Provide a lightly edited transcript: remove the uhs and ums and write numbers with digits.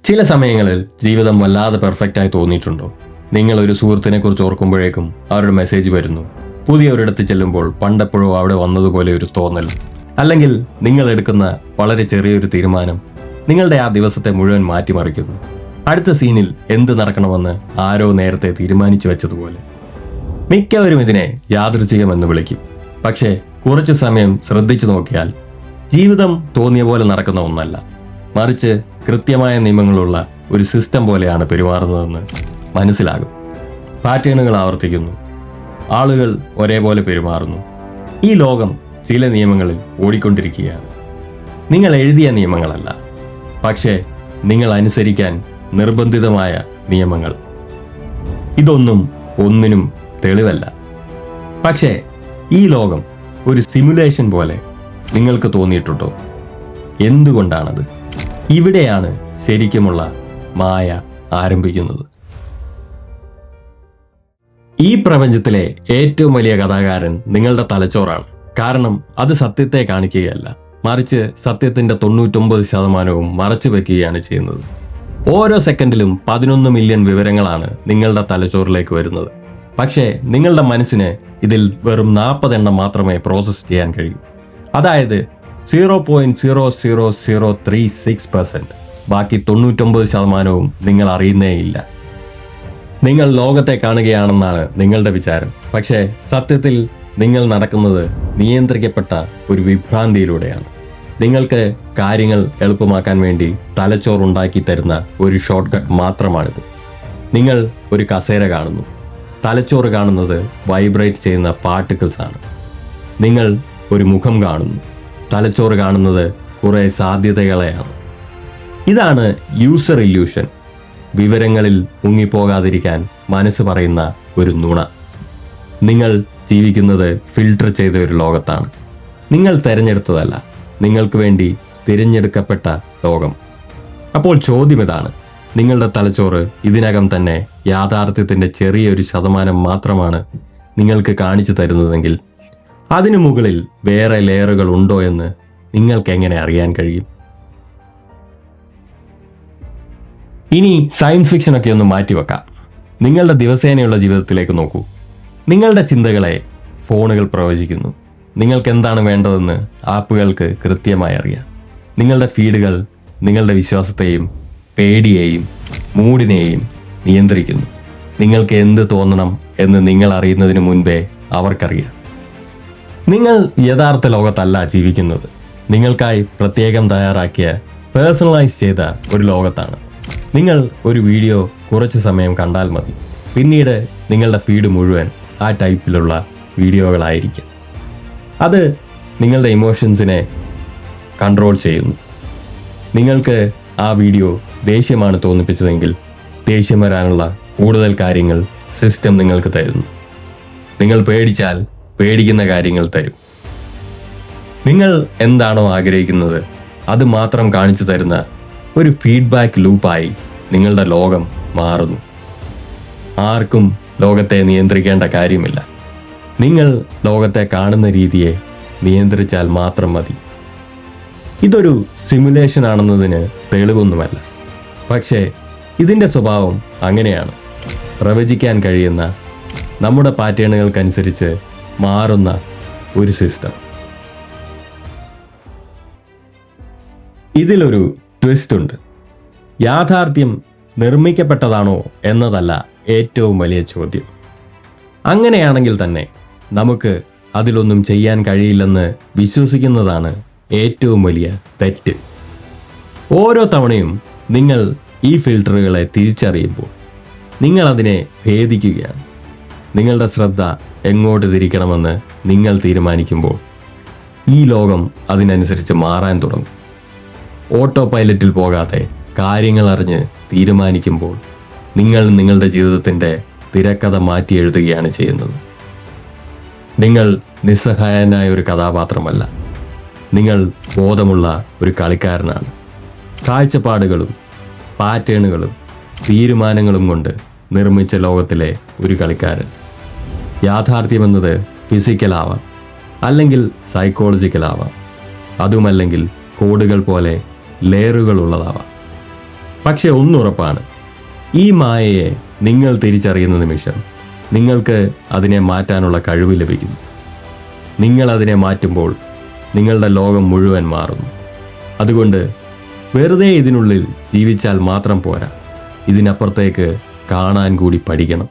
ചില സമയങ്ങളിൽ ജീവിതം വല്ലാതെ പെർഫെക്റ്റായി തോന്നിയിട്ടുണ്ടോ? നിങ്ങൾ ഒരു സുഹൃത്തിനെ കുറിച്ച് ഓർക്കുമ്പോഴേക്കും അവരുടെ മെസ്സേജ് വരുന്നു. പുതിയ ഒരിടത്ത് ചെല്ലുമ്പോൾ പണ്ടെപ്പോഴോ അവിടെ വന്നതുപോലെ ഒരു തോന്നൽ. അല്ലെങ്കിൽ നിങ്ങൾ എടുക്കുന്ന വളരെ ചെറിയൊരു തീരുമാനം നിങ്ങളുടെ ആ ദിവസത്തെ മുഴുവൻ മാറ്റിമറിക്കുന്നു. അടുത്ത സീനിൽ എന്ത് നടക്കണമെന്ന് ആരോ നേരത്തെ തീരുമാനിച്ചു വെച്ചതുപോലെ. മിക്കവരും ഇതിനെ യാദൃച്ഛികമെന്ന് വിളിക്കും. പക്ഷേ കുറച്ചു സമയം ശ്രദ്ധിച്ചു നോക്കിയാൽ ജീവിതം തോന്നിയ പോലെ നടക്കുന്ന ഒന്നല്ല, മറിച്ച് കൃത്യമായ നിയമങ്ങളുള്ള ഒരു സിസ്റ്റം പോലെയാണ് പെരുമാറുന്നതെന്ന് മനസ്സിലാകും. പാറ്റേണുകൾ ആവർത്തിക്കുന്നു, ആളുകൾ ഒരേപോലെ പെരുമാറുന്നു. ഈ ലോകം ചില നിയമങ്ങളിൽ ഓടിക്കൊണ്ടിരിക്കുകയാണ്. നിങ്ങൾ എഴുതിയ നിയമങ്ങളല്ല, പക്ഷേ നിങ്ങൾ അനുസരിക്കാൻ നിർബന്ധിതമായ നിയമങ്ങൾ. ഇതൊന്നും ഒന്നിനും തെളിവല്ല. പക്ഷേ ഈ ലോകം ഒരു സിമുലേഷൻ പോലെ നിങ്ങൾക്ക് തോന്നിയിട്ടുണ്ടോ? എന്തുകൊണ്ടാണത്? ഇവിടെയാണ് ശരിക്കുമുള്ള മായ ആരംഭിക്കുന്നത്. ഈ പ്രപഞ്ചത്തിലെ ഏറ്റവും വലിയ കഥാകാരൻ നിങ്ങളുടെ തലച്ചോറാണ്. കാരണം അത് സത്യത്തെ കാണിക്കുകയല്ല, മറിച്ച് സത്യത്തിന്റെ 99% മറച്ചു വെക്കുകയാണ് ചെയ്യുന്നത്. ഓരോ സെക്കൻഡിലും 11 മില്യൺ വിവരങ്ങളാണ് നിങ്ങളുടെ തലച്ചോറിലേക്ക് വരുന്നത്. പക്ഷേ നിങ്ങളുടെ മനസ്സിന് ഇതിൽ വെറും 40 എണ്ണം മാത്രമേ പ്രോസസ്സ് ചെയ്യാൻ കഴിയൂ. അതായത് 0.00036%. ബാക്കി 99% നിങ്ങൾ അറിയുന്നേയില്ല. നിങ്ങൾ ലോകത്തെ കാണുകയാണെന്നാണ് നിങ്ങളുടെ വിചാരം. പക്ഷേ സത്യത്തിൽ നിങ്ങൾ നടക്കുന്നത് നിയന്ത്രിക്കപ്പെട്ട ഒരു വിഭ്രാന്തിയിലൂടെയാണ്. നിങ്ങൾക്ക് കാര്യങ്ങൾ എളുപ്പമാക്കാൻ വേണ്ടി തലച്ചോറുണ്ടാക്കി തരുന്ന ഒരു ഷോർട്ട് കട്ട് മാത്രമാണിത്. നിങ്ങൾ ഒരു കസേര കാണുന്നു, തലച്ചോറ് കാണുന്നത് വൈബ്രേറ്റ് ചെയ്യുന്ന പാർട്ടിക്കിൾസ് ആണ്. നിങ്ങൾ ഒരു മുഖം കാണുന്നു, തലച്ചോറ് കാണുന്നത് കുറേ സാധ്യതകളെയാണ്. ഇതാണ് യൂസർ ഇല്യൂഷൻ. വിവരങ്ങളിൽ മുങ്ങിപ്പോകാതിരിക്കാൻ മനസ്സ് പറയുന്ന ഒരു നുണ. നിങ്ങൾ ജീവിക്കുന്നത് ഫിൽട്ടർ ചെയ്ത ഒരു ലോകത്താണ്. നിങ്ങൾ തിരഞ്ഞെടുത്തതല്ല, നിങ്ങൾക്ക് വേണ്ടി തിരഞ്ഞെടുക്കപ്പെട്ട ലോകം. അപ്പോൾ ചോദ്യം ഇതാണ്: നിങ്ങളുടെ തലച്ചോറ് ഇതിനകം തന്നെ യാഥാർത്ഥ്യത്തിൻ്റെ ചെറിയൊരു ശതമാനം മാത്രമാണ് നിങ്ങൾക്ക് കാണിച്ചു തരുന്നതെങ്കിൽ അതിനു മുകളിൽ വേറെ ലെയറുകൾ ഉണ്ടോ എന്ന് നിങ്ങൾക്ക് എങ്ങനെ അറിയാൻ കഴിയും? ഇനി സയൻസ് ഫിക്ഷനൊക്കെ ഒന്ന് മാറ്റിവെക്കാം. നിങ്ങളുടെ ദിവസേനയുള്ള ജീവിതത്തിലേക്ക് നോക്കൂ. നിങ്ങളുടെ ചിന്തകളെ ഫോണുകൾ പ്രവചിക്കുന്നു. നിങ്ങൾക്ക് എന്താണ് വേണ്ടതെന്ന് ആപ്പുകൾക്ക് കൃത്യമായി അറിയാം. നിങ്ങളുടെ ഫീഡുകൾ നിങ്ങളുടെ വിശ്വാസത്തെയും പേടിയെയും മൂഡിനെയും നിയന്ത്രിക്കുന്നു. നിങ്ങൾക്ക് എന്ത് തോന്നണം എന്ന് നിങ്ങൾ അറിയുന്നതിന് മുൻപേ അവർക്കറിയാം. നിങ്ങൾ യഥാർത്ഥ ലോകത്തല്ല ജീവിക്കുന്നത്. നിങ്ങൾക്കായി പ്രത്യേകം തയ്യാറാക്കിയ പേഴ്സണലൈസ് ചെയ്ത ഒരു ലോകത്താണ്. നിങ്ങൾ ഒരു വീഡിയോ കുറച്ച് സമയം കണ്ടാൽ മതി, പിന്നീട് നിങ്ങളുടെ ഫീഡ് മുഴുവൻ ആ ടൈപ്പിലുള്ള വീഡിയോകളായിരിക്കും. അത് നിങ്ങളുടെ ഇമോഷൻസിനെ കൺട്രോൾ ചെയ്യുന്നു. നിങ്ങൾക്ക് ആ വീഡിയോ ദേഷ്യമാണ് തോന്നിപ്പിച്ചതെങ്കിൽ ദേഷ്യം വരാനുള്ള കൂടുതൽ കാര്യങ്ങൾ സിസ്റ്റം നിങ്ങൾക്ക് തരുന്നു. നിങ്ങൾ പേടിച്ചാൽ പേടിക്കുന്ന കാര്യങ്ങൾ തരും. നിങ്ങൾ എന്താണോ ആഗ്രഹിക്കുന്നത് അത് മാത്രം കാണിച്ചു തരുന്ന ഒരു ഫീഡ്ബാക്ക് ലൂപ്പായി നിങ്ങളുടെ ലോകം മാറുന്നു. ആർക്കും ലോകത്തെ നിയന്ത്രിക്കേണ്ട കാര്യമില്ല. നിങ്ങൾ ലോകത്തെ കാണുന്ന രീതിയെ നിയന്ത്രിച്ചാൽ മാത്രം മതി. ഇതൊരു സിമുലേഷൻ ആണെന്നതിന് തെളിവൊന്നുമല്ല, പക്ഷേ ഇതിൻ്റെ സ്വഭാവം അങ്ങനെയാണ്. പ്രവചിക്കാൻ കഴിയുന്ന നമ്മുടെ പാറ്റേണുകൾക്കനുസരിച്ച് മാറുന്ന ഒരു സിസ്റ്റം. ഇതിലൊരു ട്വിസ്റ്റ് ഉണ്ട്. യാഥാർത്ഥ്യം നിർമ്മിക്കപ്പെട്ടതാണോ എന്നതല്ല ഏറ്റവും വലിയ ചോദ്യം. അങ്ങനെയാണെങ്കിൽ തന്നെ നമുക്ക് അതിലൊന്നും ചെയ്യാൻ കഴിയില്ലെന്ന് വിശ്വസിക്കുന്നതാണ് ഏറ്റവും വലിയ തെറ്റ്. ഓരോ തവണയും നിങ്ങൾ ഈ ഫിൽട്ടറുകളെ തിരിച്ചറിയുമ്പോൾ നിങ്ങൾ അതിനെ ഭേദിക്കുകയാണ്. നിങ്ങളുടെ ശ്രദ്ധ എങ്ങോട്ട് തിരിക്കണമെന്ന് നിങ്ങൾ തീരുമാനിക്കുമ്പോൾ ഈ ലോകം അതിനനുസരിച്ച് മാറാൻ തുടങ്ങും. ഓട്ടോ പൈലറ്റിൽ പോകാതെ കാര്യങ്ങൾ അറിഞ്ഞ് തീരുമാനിക്കുമ്പോൾ നിങ്ങൾ നിങ്ങളുടെ ജീവിതത്തിൻ്റെ തിരക്കഥ മാറ്റി എഴുതുകയാണ് ചെയ്യുന്നത്. നിങ്ങൾ നിസ്സഹായനായ ഒരു കഥാപാത്രമല്ല, നിങ്ങൾ ബോധമുള്ള ഒരു കളിക്കാരനാണ്. കാഴ്ചപ്പാടുകളും പാറ്റേണുകളും തീരുമാനങ്ങളും കൊണ്ട് നിർമ്മിച്ച ലോകത്തിലെ ഒരു കളിക്കാരൻ. യാഥാർത്ഥ്യമെന്നത് ഫിസിക്കലാവാം, അല്ലെങ്കിൽ സൈക്കോളജിക്കലാവാം, അതുമല്ലെങ്കിൽ കോഡുകൾ പോലെ ലെയറുകൾ ഉള്ളതാവാം. പക്ഷെ ഒന്നുറപ്പാണ്, ഈ മായയെ നിങ്ങൾ തിരിച്ചറിയുന്ന നിമിഷം നിങ്ങൾക്ക് അതിനെ മാറ്റാനുള്ള കഴിവ് ലഭിക്കുന്നു. നിങ്ങൾ അതിനെ മാറ്റുമ്പോൾ നിങ്ങളുടെ ലോകം മുഴുവൻ മാറുന്നു. അതുകൊണ്ട് വെറുതെ ഇതിനുള്ളിൽ ജീവിച്ചാൽ മാത്രം പോരാ, ഇതിനപ്പുറത്തേക്ക് കാണാൻ കൂടി പഠിക്കണം.